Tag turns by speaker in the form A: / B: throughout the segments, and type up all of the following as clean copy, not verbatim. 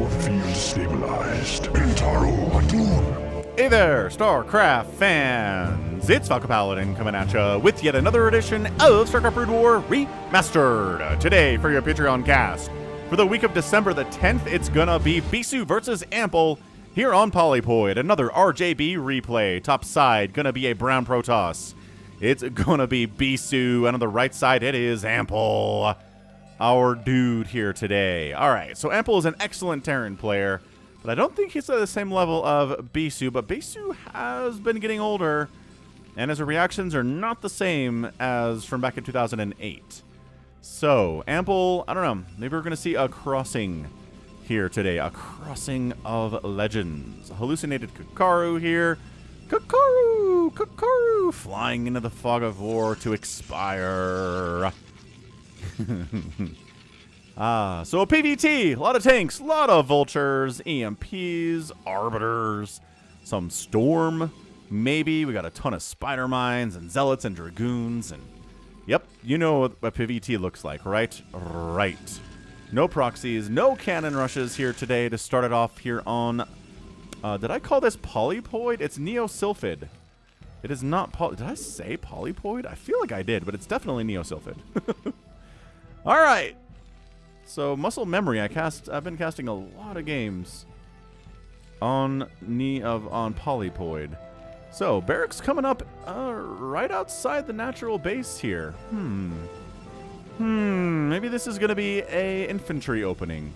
A: field stabilized. Intaro Atun.
B: Hey there, StarCraft fans! It's Falcon Paladin coming at you with yet another edition of StarCraft Brood War Remastered. Today for your Patreon cast. For the week of December the 10th, it's gonna be Bisu versus Ample here on Polypoid. Another RJB replay. Top side, gonna be a Brown Protoss. It's gonna be Bisu, and on the right side, it is Ample, our dude here today. Alright, so Ample is an excellent Terran player, but I don't think he's at the same level of Bisu, but Bisu has been getting older, and his reactions are not the same as from back in 2008. So, Ample, I don't know, maybe we're going to see a crossing here today, a crossing of legends. Hallucinated Kakaru here. Kakaru, flying into the fog of war to expire. So a PvT, a lot of tanks, a lot of vultures, EMPs, arbiters, some storm, maybe. We got a ton of spider mines and zealots and dragoons, and yep, you know what PvT looks like, right? Right. No proxies, no cannon rushes here today to start it off here on, did I call this Polypoid? It's Neo-Sylphid. It is not did I say Polypoid? I feel like I did, but it's definitely Neo-Sylphid. All right. So muscle memory, I've been casting a lot of games on Polypoid. So barracks coming up right outside the natural base here. Maybe this is gonna be a infantry opening.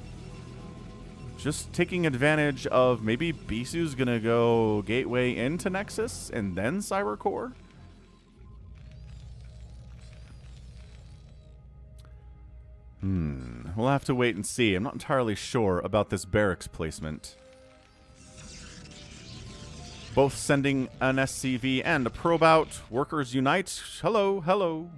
B: Just taking advantage of maybe Bisu's gonna go gateway into Nexus and then Cyber Core. We'll have to wait and see. I'm not entirely sure about this barracks placement. Both sending an SCV and a probe out. Workers unite. Hello, hello.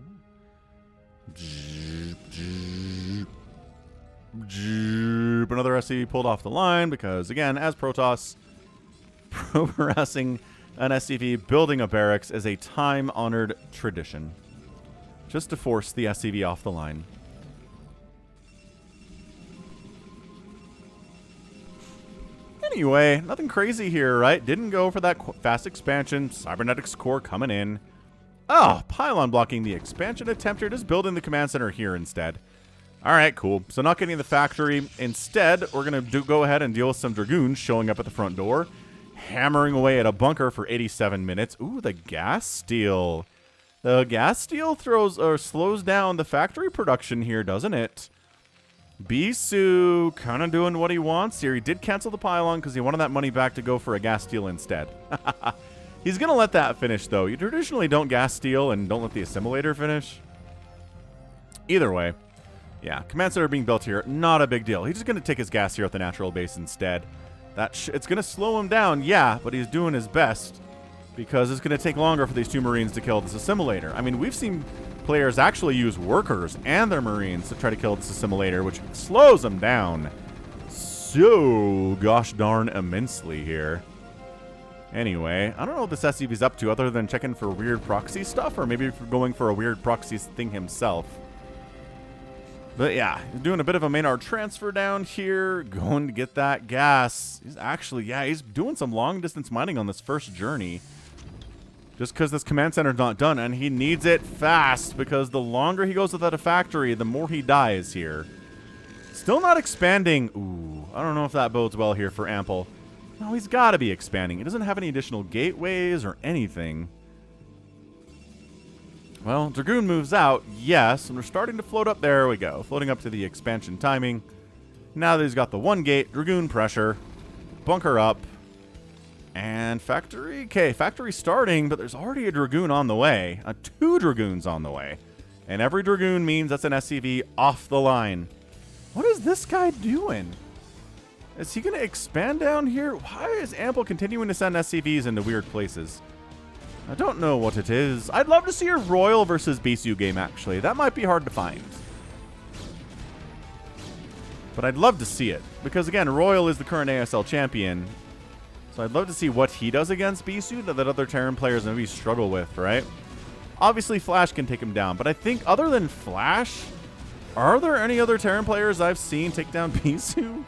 B: Another SCV pulled off the line because, again, as Protoss, probe harassing an SCV, building a barracks is a time-honored tradition. Just to force the SCV off the line. Anyway, nothing crazy here, right? Didn't go for that fast expansion. Cybernetics core coming in. Oh, pylon blocking the expansion attempt here. Just building the command center here instead. All right, cool. So not getting the factory. Instead, we're going to go ahead and deal with some dragoons showing up at the front door. Hammering away at a bunker for 87 minutes. Ooh, the gas steal. The gas steal slows down the factory production here, doesn't it? Bisu kind of doing what he wants here. He did cancel the pylon because he wanted that money back to go for a gas steal instead. He's going to let that finish, though. You traditionally don't gas steal and don't let the assimilator finish. Either way. Yeah, command center being built here, not a big deal. He's just going to take his gas here at the natural base instead. It's going to slow him down, yeah, but he's doing his best because it's going to take longer for these two Marines to kill this assimilator. I mean, we've seen players actually use workers and their Marines to try to kill this assimilator, which slows them down so gosh darn immensely here. Anyway, I don't know what this SCV's up to other than checking for weird proxy stuff, or maybe going for a weird proxy thing himself. But yeah, he's doing a bit of a Maynard transfer down here, going to get that gas. He's actually, yeah, he's doing some long distance mining on this first journey. Just because this command center's not done, and he needs it fast, because the longer he goes without a factory, the more he dies here. Still not expanding. Ooh, I don't know if that bodes well here for Ample. No, he's got to be expanding. He doesn't have any additional gateways or anything. Well, Dragoon moves out, yes, and we're starting to float up. There we go, floating up to the expansion timing. Now that he's got the one gate, Dragoon pressure, bunker up, and factory. Okay, factory starting, but there's already a Dragoon on the way. 2 Dragoons on the way. And every Dragoon means that's an SCV off the line. What is this guy doing? Is he going to expand down here? Why is Ample continuing to send SCVs into weird places? I don't know what it is. I'd love to see a Royal versus Bisu game, actually. That might be hard to find. But I'd love to see it. Because, again, Royal is the current ASL champion. So I'd love to see what he does against Bisu that other Terran players maybe struggle with, right? Obviously, Flash can take him down. But I think other than Flash, are there any other Terran players I've seen take down Bisu?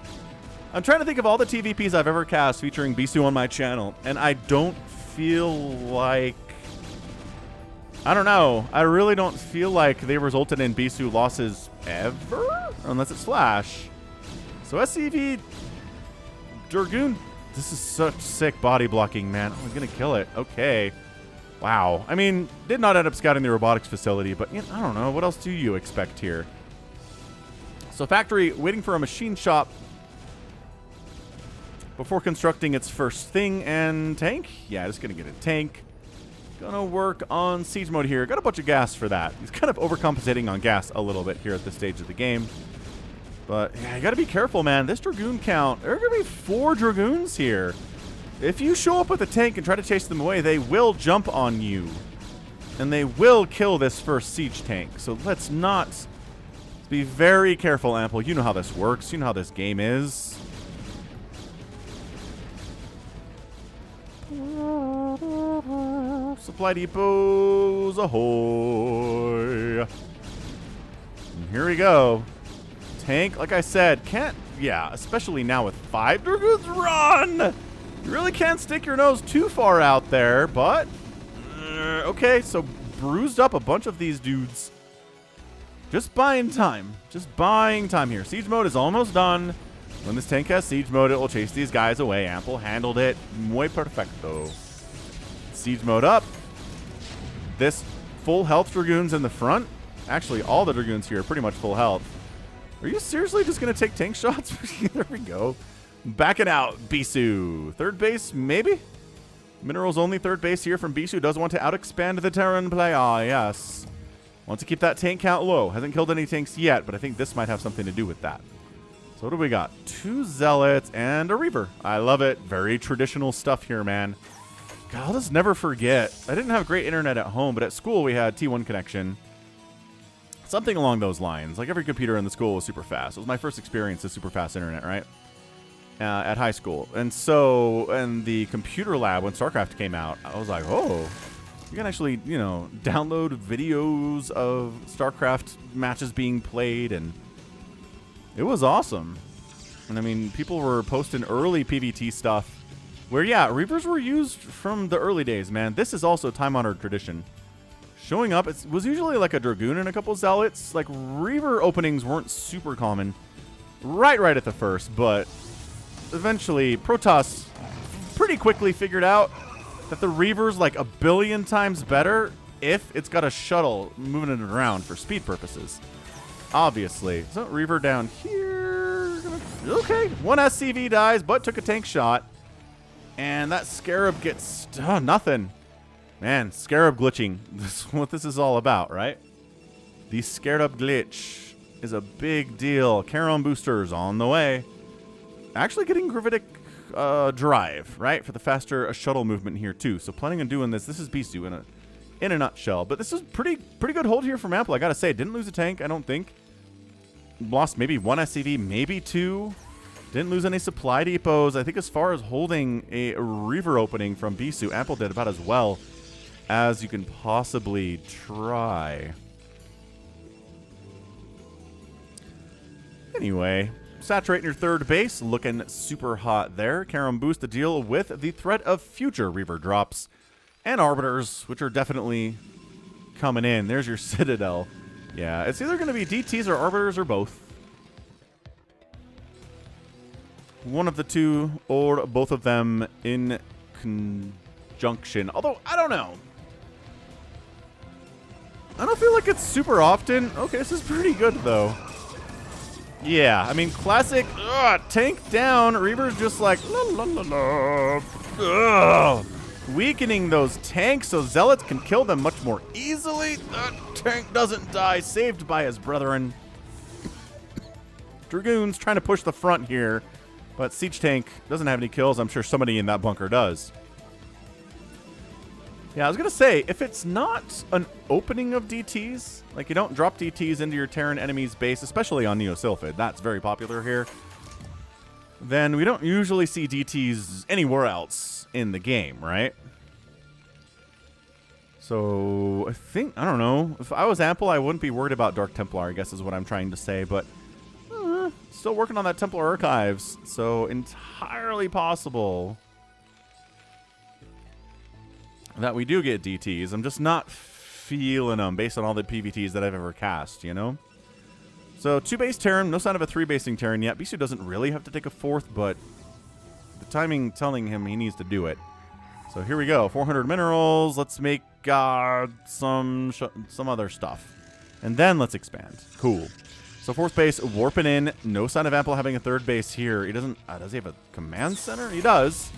B: I'm trying to think of all the TVPs I've ever cast featuring Bisu on my channel, and I don't feel like... I don't know. I really don't feel like they resulted in Bisu losses ever, unless it's Flash. So SCV Dragoon, this is such sick body blocking, man. Oh, he's gonna kill it. Okay. Wow. I mean, did not end up scouting the robotics facility, but you know, I don't know. What else do you expect here? So factory waiting for a machine shop before constructing its first thing. And tank? Yeah, just gonna get a tank. Gonna work on siege mode here. Got a bunch of gas for that. He's kind of overcompensating on gas a little bit here at this stage of the game. But yeah, you gotta be careful, man. This Dragoon count, there are gonna be 4 Dragoons here. If you show up with a tank and try to chase them away, they will jump on you. And they will kill this first siege tank. So let's not... be very careful, Ample. You know how this works. You know how this game is. Supply depots, ahoy. And here we go. Tank, like I said, can't... yeah, especially now with 5 Dragoons. Run! You really can't stick your nose too far out there, but... okay, so bruised up a bunch of these dudes. Just buying time. Just buying time here. Siege mode is almost done. When this tank has siege mode, it will chase these guys away. Ample handled it. Muy perfecto. Siege mode up. This full health Dragoons in the front. Actually, all the Dragoons here are pretty much full health. Are you seriously just going to take tank shots? There we go. Backing out. Bisu. Third base, maybe? Minerals only third base here from Bisu. Does want to out-expand the Terran play. Ah, yes. Wants to keep that tank count low. Hasn't killed any tanks yet, but I think this might have something to do with that. So what do we got? 2 Zealots and a Reaver. I love it. Very traditional stuff here, man. God, I'll just never forget. I didn't have great internet at home, but at school we had T1 connection. Something along those lines. Like every computer in the school was super fast. It was my first experience with super fast internet, right? At high school. And so in the computer lab when StarCraft came out, I was like, oh, you can actually, you know, download videos of StarCraft matches being played, and it was awesome. And I mean, people were posting early PvT stuff where, yeah, Reavers were used from the early days, man. This is also time-honored tradition. Showing up, it was usually like a Dragoon and a couple Zealots. Like, Reaver openings weren't super common right at the first, but eventually Protoss pretty quickly figured out that the Reaver's like a billion times better if it's got a shuttle moving it around for speed purposes. Obviously. So Reaver down here. Okay, 1 SCV dies, but took a tank shot. And that Scarab gets nothing. Man, Scarab glitching. This is what this is all about, right? The Scarab glitch is a big deal. Charon boosters on the way. Actually getting gravitic drive, right? For the faster shuttle movement here too. So planning on doing this. This is Bisu in a nutshell. But this is pretty good hold here from Ample. I gotta say, didn't lose a tank, I don't think. Lost maybe 1 SCV, maybe 2. Didn't lose any supply depots. I think as far as holding a Reaver opening from Bisu, Ample did about as well as you can possibly try. Anyway, saturating your third base, looking super hot there. Karam boost to deal with the threat of future Reaver drops and Arbiters, which are definitely coming in. There's your Citadel. Yeah, it's either going to be DTs or Arbiters or both. One of the two or both of them in conjunction. Although, I don't know. I don't feel like it's super often. Okay, this is pretty good, though. Yeah, I mean, classic tank down. Reaver's just like, la la la la. Ugh. Weakening those tanks so Zealots can kill them much more easily. That tank doesn't die, saved by his brethren. Dragoons trying to push the front here, but Siege Tank doesn't have any kills. I'm sure somebody in that bunker does. Yeah, I was going to say, if it's not an opening of DTs, like you don't drop DTs into your Terran enemy's base, especially on Neo Sylphid, that's very popular here, then we don't usually see DTs anywhere else in the game, right? So, I think, I don't know, if I was Ample, I wouldn't be worried about Dark Templar, I guess is what I'm trying to say, but Still working on that Templar Archives, so entirely possible that we do get DTs. I'm just not feeling them based on all the PVTs that I've ever cast, you know? So 2-base Terran, no sign of a 3-basing Terran yet. Bisu doesn't really have to take a 4th, but the timing telling him he needs to do it. So here we go, 400 minerals. Let's make some other stuff. And then let's expand. Cool. So 4th base, warping in. No sign of Ample having a 3rd base here. He doesn't, does he have a command center? He does.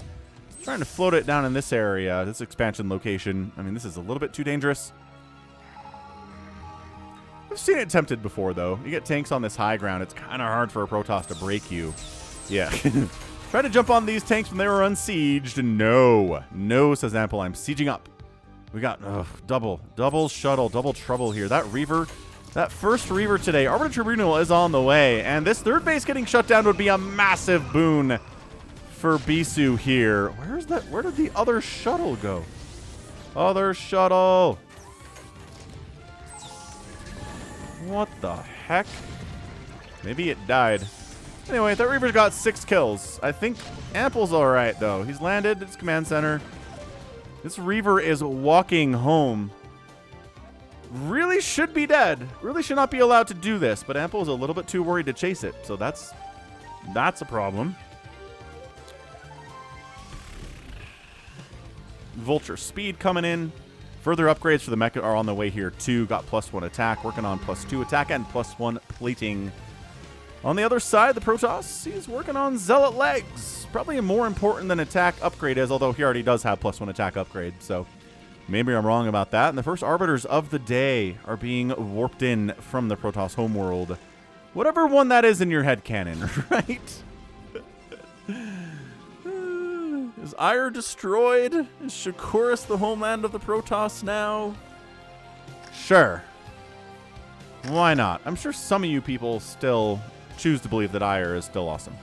B: Trying to float it down in this area, this expansion location. I mean, this is a little bit too dangerous. I've seen it attempted before, though. You get tanks on this high ground. It's kind of hard for a Protoss to break you. Yeah. Try to jump on these tanks when they were unsieged. No. No, says Ample. I'm sieging up. We got double shuttle, double trouble here. That Reaver, that first Reaver today, Arbiter Tribunal is on the way. And this 3rd base getting shut down would be a massive boon for Bisu here. Where's that? Where did the other shuttle go? Other shuttle. What the heck? Maybe it died. Anyway, that Reaver's got 6 kills. I think Ample's alright, though. He's landed its command center. This Reaver is walking home. Really should be dead. Really should not be allowed to do this, but Ample is a little bit too worried to chase it, so that's a problem. Vulture speed coming in. Further upgrades for the mecha are on the way here too. Got +1 attack, working on +2 attack and +1 plating. On the other side, the Protoss, he's working on Zealot legs. Probably more important than attack upgrade is, although he already does have +1 attack upgrade, so maybe I'm wrong about that. And the first Arbiters of the day are being warped in from the Protoss homeworld. Whatever one that is in your head canon, right? Is Ire destroyed? Is Shakuris the homeland of the Protoss now? Sure. Why not? I'm sure some of you people still choose to believe that Ire is still awesome.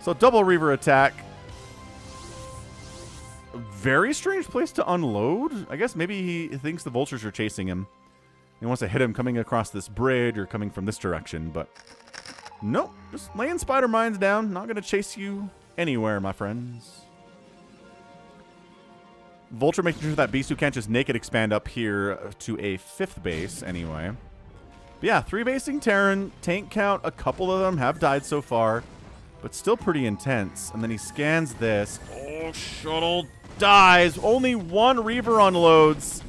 B: So double Reaver attack. Very strange place to unload. I guess maybe he thinks the Vultures are chasing him. He wants to hit him coming across this bridge or coming from this direction, but nope. Just laying spider mines down. Not going to chase you anywhere, my friends. Vulture making sure that Bisu can't just naked expand up here to a 5th base anyway. But yeah, 3-basing Terran, tank count, a couple of them have died so far, but still pretty intense. And then he scans this. Oh, shuttle dies. Only 1 Reaver unloads,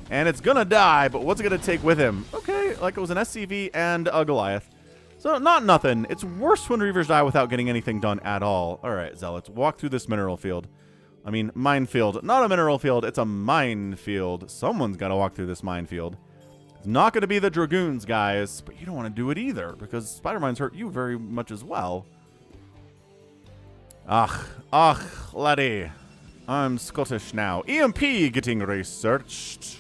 B: and it's gonna die, but what's it gonna take with him? Okay, like it was an SCV and a Goliath. So not nothing. It's worse when Reavers die without getting anything done at all. All right, Zealots, walk through this mineral field. I mean, minefield. Not a mineral field, it's a minefield. Someone's got to walk through this minefield. It's not going to be the Dragoons, guys, but you don't want to do it either, because spider mines hurt you very much as well. Ach, laddie. I'm Scottish now. EMP getting researched.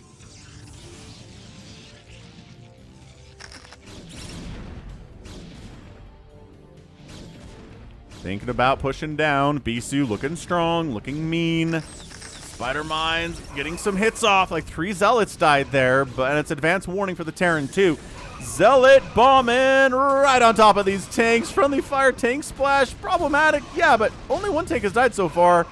B: Thinking about pushing down. Bisu looking strong, looking mean. Spider mines getting some hits off. Like 3 Zealots died there, but and it's advanced warning for the Terran too. Zealot bombing right on top of these tanks. Friendly fire tank splash. Problematic, yeah, but only 1 tank has died so far.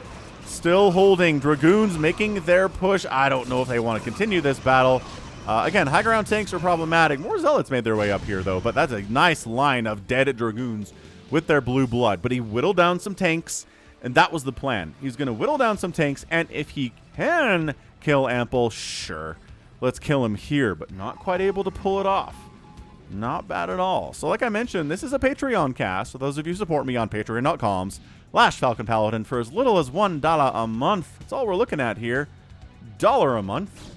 B: Still holding. Dragoons making their push. I don't know if they want to continue this battle. Again, high ground tanks are problematic. More Zealots made their way up here though, but that's a nice line of dead Dragoons with their blue blood. But he whittled down some tanks, and that was the plan. He's going to whittle down some tanks, and if he can kill Ample, sure, let's kill him here, but not quite able to pull it off. Not bad at all. So like I mentioned, this is a Patreon cast, so those of you who support me on patreon.com/Falcon Paladin for as little as $1 a month. That's all we're looking at here. $1 a month.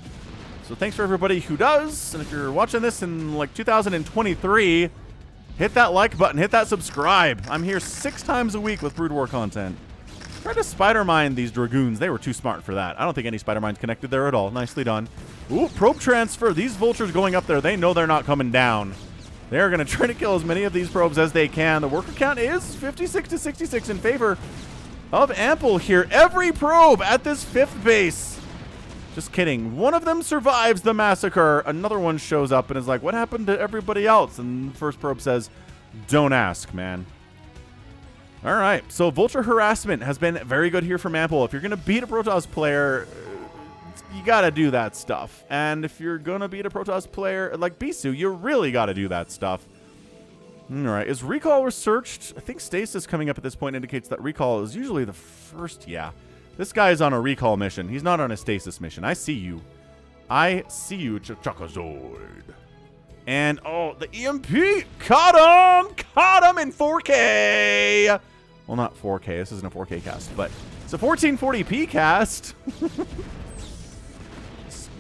B: So thanks for everybody who does, and if you're watching this in like 2023, hit that like button, hit that subscribe. I'm here 6 times a week with Brood War content. Try to spider mine these Dragoons. They were too smart for that. I don't think any spider mines connected there at all. Nicely done. Ooh, probe transfer. These Vultures going up there, they know they're not coming down. They're going to try to kill as many of these probes as they can. The worker count is 56 to 66 in favor of Ample here. Every probe at this 5th base. Just kidding. One of them survives the massacre. Another one shows up and is like, what happened to everybody else? And the first probe says, Don't ask, man. All right, so Vulture Harassment has been very good here from Ample. If you're going to beat a Protoss player, you got to do that stuff. And if you're going to beat a Protoss player like Bisu, you really got to do that stuff. All right, is Recall researched? I think Stasis coming up at this point indicates that Recall is usually the first. Yeah, this guy is on a Recall mission. He's not on a Stasis mission. I see you. I see you, Chakazoid. And, oh, the EMP! Caught him! Caught him in 4K! Well, not 4K. This isn't a 4K cast, but it's a 1440p cast.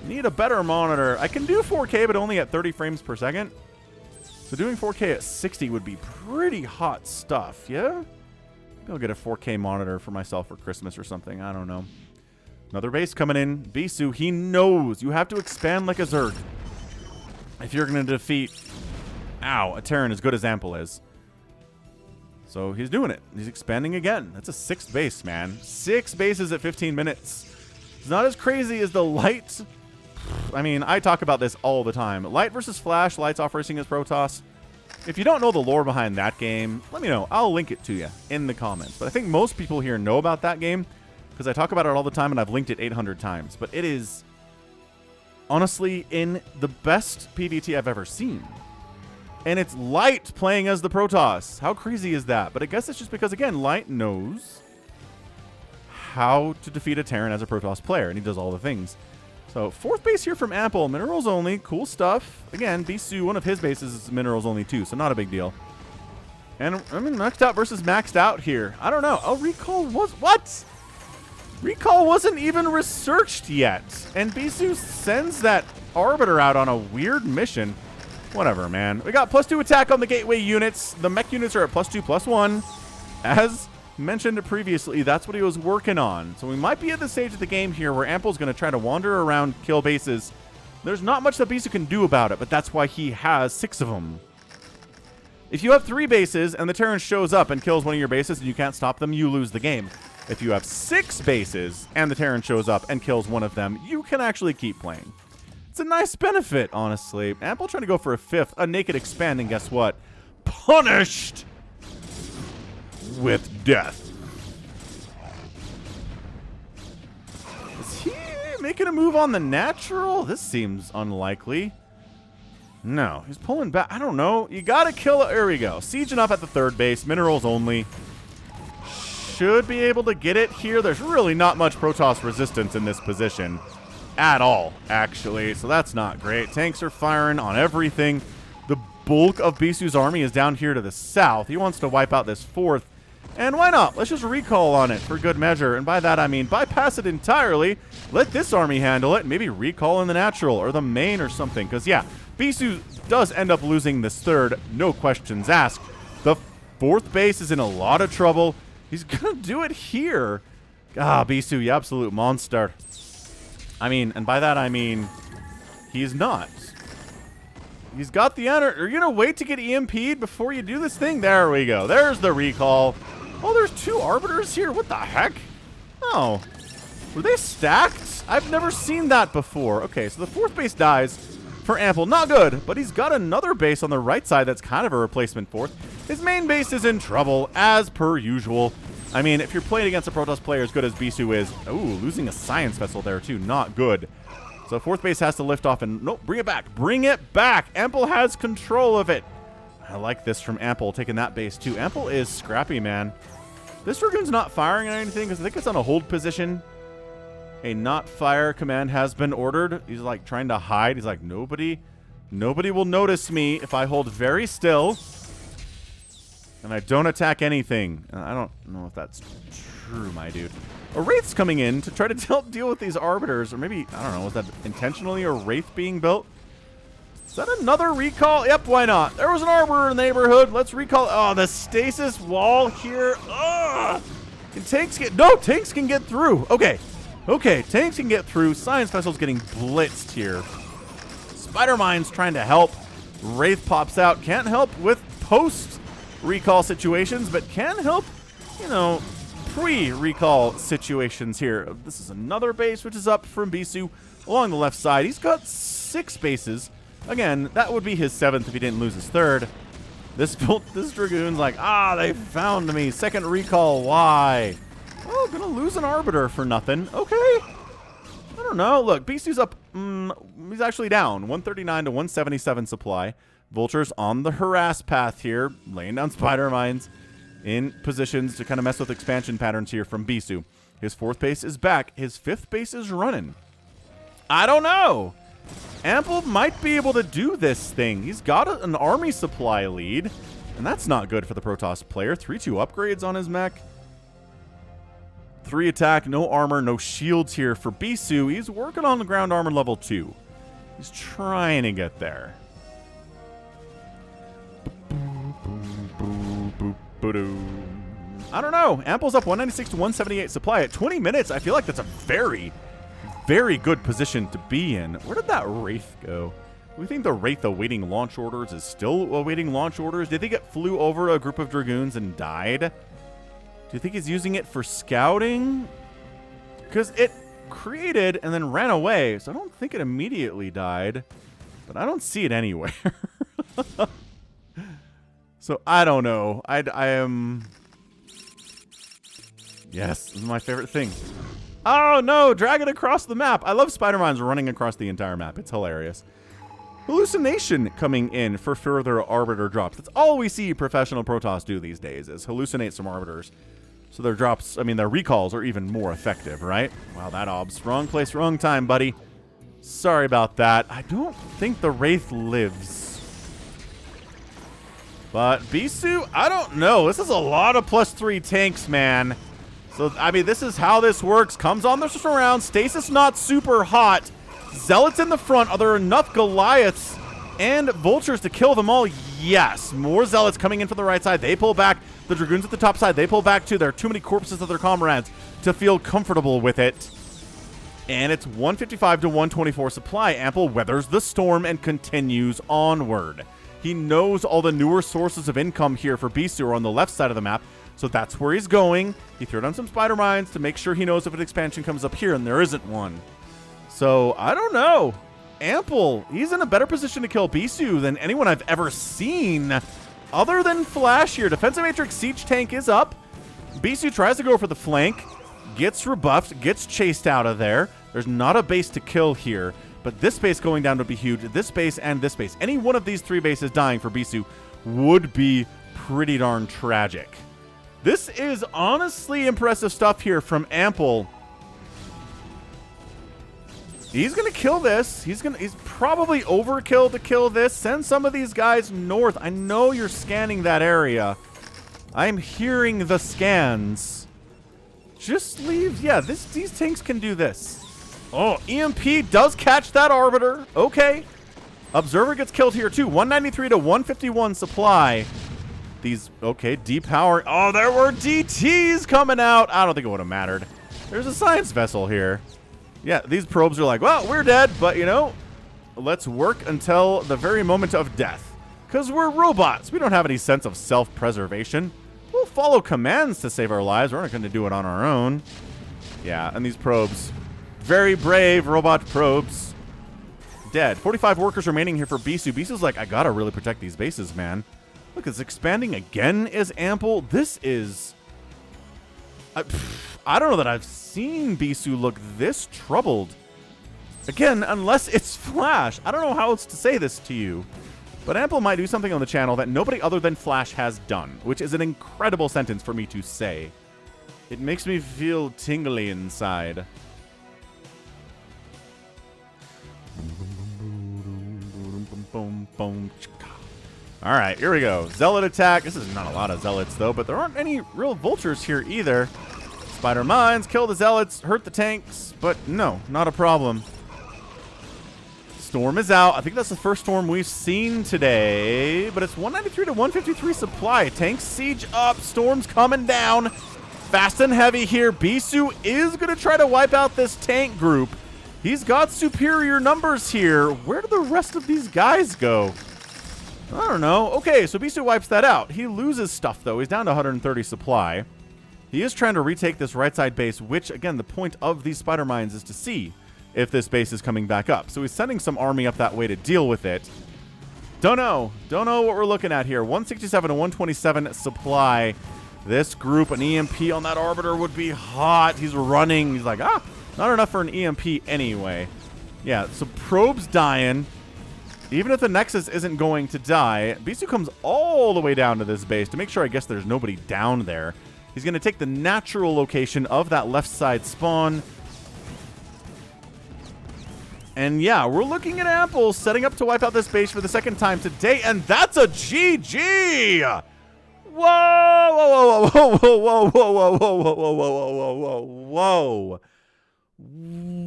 B: Need a better monitor. I can do 4K, but only at 30 frames per second. So doing 4K at 60 would be pretty hot stuff, yeah? Maybe I'll get a 4K monitor for myself for Christmas or something. I don't know. Another base coming in. Bisu, he knows you have to expand like a Zerg if you're going to defeat, a Terran as good as Ample is. So he's doing it. He's expanding again. That's a 6th base, man. 6 bases at 15 minutes. It's not as crazy as the light. I mean, I talk about this all the time. Light versus Flash, Light's off racing as Protoss. If you don't know the lore behind that game, let me know. I'll link it to you in the comments. But I think most people here know about that game because I talk about it all the time and I've linked it 800 times. But it is honestly in the best PvT I've ever seen. And it's Light playing as the Protoss. How crazy is that? But I guess it's just because, again, Light knows how to defeat a Terran as a Protoss player, and he does all the things. So 4th base here from Ample. Minerals only. Cool stuff. Again, Bisu, one of his bases is minerals only too, so not a big deal. And, I mean, maxed out versus maxed out here. I don't know. Oh, Recall was... What? Recall wasn't even researched yet. And Bisu sends that Arbiter out on a weird mission. Whatever, man. We got +2 attack on the gateway units. The mech units are at +2/+1. As mentioned previously, that's what he was working on. So we might be at the stage of the game here where Ample's going to try to wander around, kill bases. There's not much that Bisu can do about it, but that's why he has 6 of them. If you have 3 bases and the Terran shows up and kills one of your bases and you can't stop them, you lose the game. If you have 6 bases and the Terran shows up and kills one of them, you can actually keep playing. It's a nice benefit, honestly. Ample trying to go for a 5th, a naked expand, and guess what? Punished with death. Is he making a move on the natural? This seems unlikely. No, he's pulling back. I don't know. You gotta kill it. There we go. Siege enough at the 3rd base. Minerals only. Should be able to get it here. There's really not much Protoss resistance in this position at all, actually. So that's not great. Tanks are firing on everything. The bulk of Bisu's army is down here to the south. He wants to wipe out this 4th. And why not? Let's just recall on it for good measure. And by that, I mean bypass it entirely. Let this army handle it. Maybe recall in the natural or the main or something. Because, yeah, Bisu does end up losing this 3rd. No questions asked. The 4th base is in a lot of trouble. He's going to do it here. Ah, Bisu, you absolute monster. I mean, and by that, I mean, he's not. He's got the honor. Are you going to wait to get EMP'd before you do this thing? There we go. There's the recall. Oh, there's 2 Arbiters here. What the heck? Oh. Were they stacked? I've never seen that before. Okay, so the 4th base dies for Ample. Not good, but he's got another base on the right side that's kind of a replacement 4th. His main base is in trouble, as per usual. I mean, if you're playing against a Protoss player as good as Bisu is... Ooh, losing a Science Vessel there, too. Not good. So 4th base has to lift off and... Nope, bring it back. Bring it back. Ample has control of it. I like this from Ample, taking that base, too. Ample is scrappy, man. This Dragoon's not firing on anything because I think it's on a hold position. A not fire command has been ordered. He's, like, trying to hide. He's like, nobody will notice me if I hold very still. And I don't attack anything. I don't know if that's true, my dude. A Wraith's coming in to try to help deal with these Arbiters. Or maybe, I don't know, was that intentionally a Wraith being built? Is that another recall? Yep, why not? There was an Arbiter in the neighborhood. Let's recall. Oh, the stasis wall here. Ugh. Can tanks get... No, tanks can get through. Okay. Okay, tanks can get through. Science Vessel's getting blitzed here. Spider Mine's trying to help. Wraith pops out. Can't help with post-recall situations, but can help, you know, pre-recall situations here. This is another base, which is up from Bisu along the left side. He's got 6 bases. Again, that would be his 7th if he didn't lose his 3rd. This Dragoon's like, they found me. Second recall, why? Oh, gonna lose an Arbiter for nothing. Okay. I don't know. Look, Bisu's up. He's actually down. 139 to 177 supply. Vultures on the harass path here, laying down spider mines in positions to kind of mess with expansion patterns here from Bisu. His fourth base is back. His fifth base is running. I don't know. Ample might be able to do this thing. He's got an army supply lead, and that's not good for the Protoss player. 3-2 upgrades on his mech. 3 attack, no armor, no shields here for Bisu. He's working on the ground armor level 2. He's trying to get there. I don't know. Ample's up 196 to 178 supply at 20 minutes. I feel like that's a very, very good position to be in. Where did that Wraith go? Do we think the Wraith awaiting launch orders is still awaiting launch orders? Did they get flew over a group of Dragoons and died? Do you think he's using it for scouting? Because it created and then ran away, so I don't think it immediately died. But I don't see it anywhere. So I don't know. I am... Yes, this is my favorite thing. Oh no, drag it across the map. I love spider mines running across the entire map. It's hilarious. Hallucination coming in for further Arbiter drops. That's all we see professional Protoss do these days, is hallucinate some Arbiters. So their drops, I mean, their recalls are even more effective, right? Wow, that obs. Wrong place, wrong time, buddy. Sorry about that. I don't think the Wraith lives. But Bisu, I don't know. This is a lot of +3 tanks, man. So, I mean, this is how this works. Comes on the surround. Stasis not super hot. Zealots in the front. Are there enough Goliaths and Vultures to kill them all? Yes. More Zealots coming in from the right side. They pull back. The Dragoons at the top side, they pull back too. There are too many corpses of their comrades to feel comfortable with it. And it's 155 to 124 supply. Ample weathers the storm and continues onward. He knows all the newer sources of income here for Bisu are on the left side of the map, so that's where he's going. He threw down some spider mines to make sure he knows if an expansion comes up here, and there isn't one. So, I don't know. Ample, he's in a better position to kill Bisu than anyone I've ever seen, other than Flash here. Defensive Matrix Siege Tank is up. Bisu tries to go for the flank, gets rebuffed, gets chased out of there. There's not a base to kill here. But this base going down would be huge. This base and this base. Any one of these 3 bases dying for Bisu would be pretty darn tragic. This is honestly impressive stuff here from Ample. He's going to kill this. He's probably overkill to kill this. Send some of these guys north. I know you're scanning that area. I'm hearing the scans. Just leave. Yeah, these tanks can do this. Oh, EMP does catch that Arbiter. Okay. Observer gets killed here too. 193 to 151 supply. These, okay, depower. Oh, there were DTs coming out. I don't think it would have mattered. There's a science vessel here. Yeah, these probes are like, well, we're dead, but you know, let's work until the very moment of death. Because we're robots. We don't have any sense of self-preservation. We'll follow commands to save our lives. We're not going to do it on our own. Yeah, and these probes... Very brave robot probes. Dead. 45 workers remaining here for Bisu. Bisu's like, I gotta really protect these bases, man. Look, it's expanding again is Ample. This is... I don't know that I've seen Bisu look this troubled. Again, unless it's Flash. I don't know how else to say this to you. But Ample might do something on the channel that nobody other than Flash has done, which is an incredible sentence for me to say. It makes me feel tingly inside. All right, here we go. Zealot attack. This is not a lot of Zealots, though, but there aren't any real Vultures here either. Spider mines, kill the Zealots, hurt the tanks, but no, not a problem. Storm is out. I think that's the first storm we've seen today, but it's 193 to 153 supply. Tanks siege up. Storm's coming down. Fast and heavy here. Bisu is going to try to wipe out this tank group. He's got superior numbers here. Where do the rest of these guys go? I don't know. Okay, so Bisu wipes that out. He loses stuff, though. He's down to 130 supply. He is trying to retake this right side base, which, again, the point of these spider mines is to see if this base is coming back up. So he's sending some army up that way to deal with it. Don't know. Don't know what we're looking at here. 167 to 127 supply. This group, an EMP on that Arbiter would be hot. He's running. He's like, not enough for an EMP anyway. Yeah, so Probe's dying. Even if the Nexus isn't going to die, Bisu comes all the way down to this base to make sure, I guess, there's nobody down there. He's going to take the natural location of that left side spawn. And yeah, we're looking at Ample setting up to wipe out this base for the second time today, and that's a GG! Whoa! Whoa, whoa, whoa, whoa, whoa, whoa, whoa, whoa, whoa, whoa, whoa, whoa, whoa.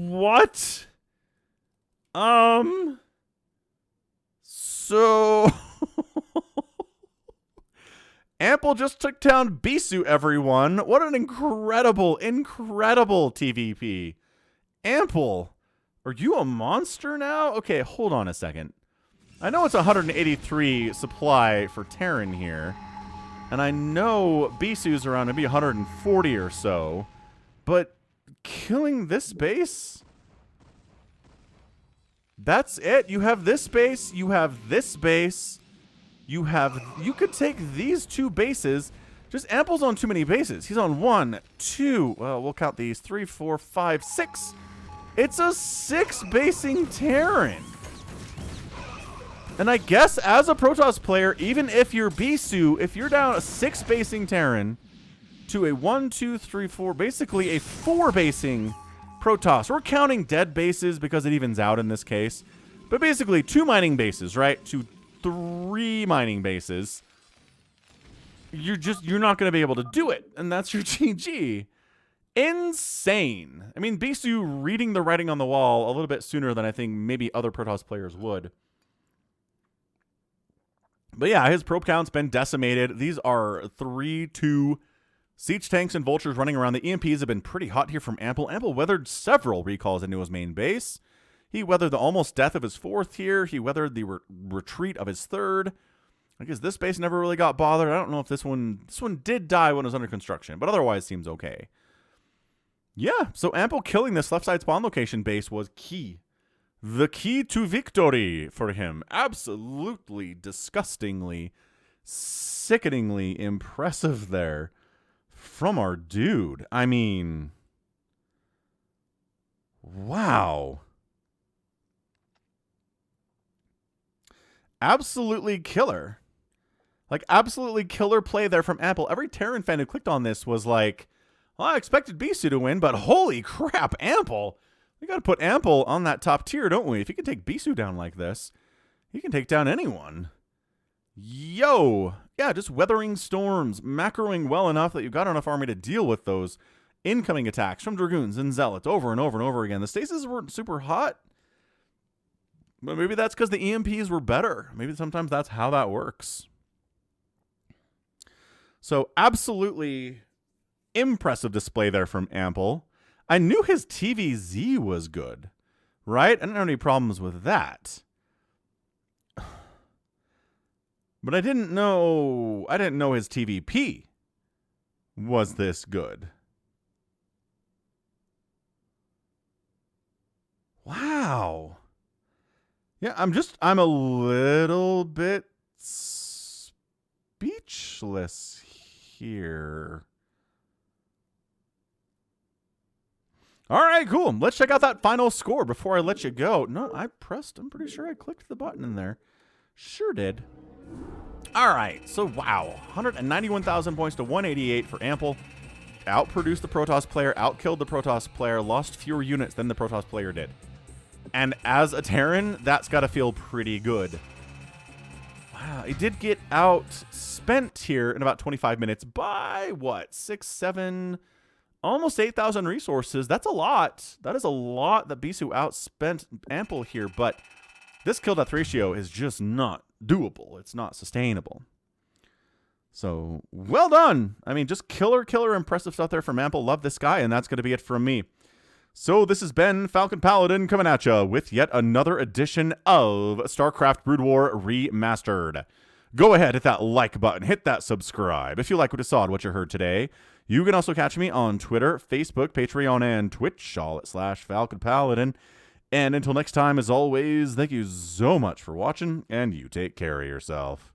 B: What? So... Ample just took down Bisu, everyone. What an incredible, incredible TVP. Ample, are you a monster now? Okay, hold on a second. I know it's 183 supply for Terran here. And I know Bisu's around maybe 140 or so. But killing this base? That's it. You have this base. You have this base. You could take these two bases. Just Ample's on too many bases. He's on 1, 2. Well, we'll count these. 3, 4, 5, 6. It's a 6 basing Terran. And I guess as a Protoss player, even if you're Bisu, if you're down a 6 basing Terran to a 1, 2, 3, 4, basically a 4 basing Protoss. We're counting dead bases because it evens out in this case. But basically 2 mining bases, right? 3 mining bases. You're not going to be able to do it. And that's your GG. Insane. I mean, Bisu reading the writing on the wall a little bit sooner than I think maybe other Protoss players would. But yeah, his probe count's been decimated. These are 3-2 siege tanks and vultures running around. The EMPs have been pretty hot here from Ample. Ample weathered several recalls into his main base. He weathered the almost death of his 4th here. He weathered the retreat of his 3rd. I guess this base never really got bothered. I don't know if this one did die when it was under construction, but otherwise seems okay. Yeah, so Ample killing this left side spawn location base was key. The key to victory for him. Absolutely, disgustingly, sickeningly impressive there from our dude. I mean, wow. Absolutely killer. Like, absolutely killer play there from Ample. Every Terran fan who clicked on this was like, well, I expected Bisu to win, but holy crap, Ample. We got to put Ample on that top tier, don't we? If he can take Bisu down like this, he can take down anyone. Yo. Yeah, just weathering storms, macroing well enough that you've got enough army to deal with those incoming attacks from Dragoons and Zealots over and over and over again. The stasis weren't super hot. But maybe that's because the EMPs were better. Maybe sometimes that's how that works. So absolutely impressive display there from Ample. I knew his TVZ was good, right? I didn't have any problems with that. But I didn't know his TVP was this good. Wow. Yeah, I'm a little bit speechless here. All right, cool. Let's check out that final score before I let you go. No, I'm pretty sure I clicked the button in there. Sure did. All right, so wow. 191,000 points to 188 for Ample. Outproduced the Protoss player, outkilled the Protoss player, lost fewer units than the Protoss player did. And as a Terran, that's got to feel pretty good. Wow, it did get outspent here in about 25 minutes by, what, 6, 7, almost 8,000 resources. That's a lot. That is a lot that Bisu outspent Ample here, but this kill-death ratio is just not doable. It's not sustainable. So, well done. I mean, just killer impressive stuff there from Ample. Love this guy, and that's going to be it from me. So this has been Falcon Paladin coming at you with yet another edition of StarCraft Brood War Remastered. Go ahead, hit that like button, hit that subscribe. If you like what you saw and what you heard today, you can also catch me on Twitter, Facebook, Patreon, and Twitch, all /Falcon Paladin. And until next time, as always, thank you so much for watching, and you take care of yourself.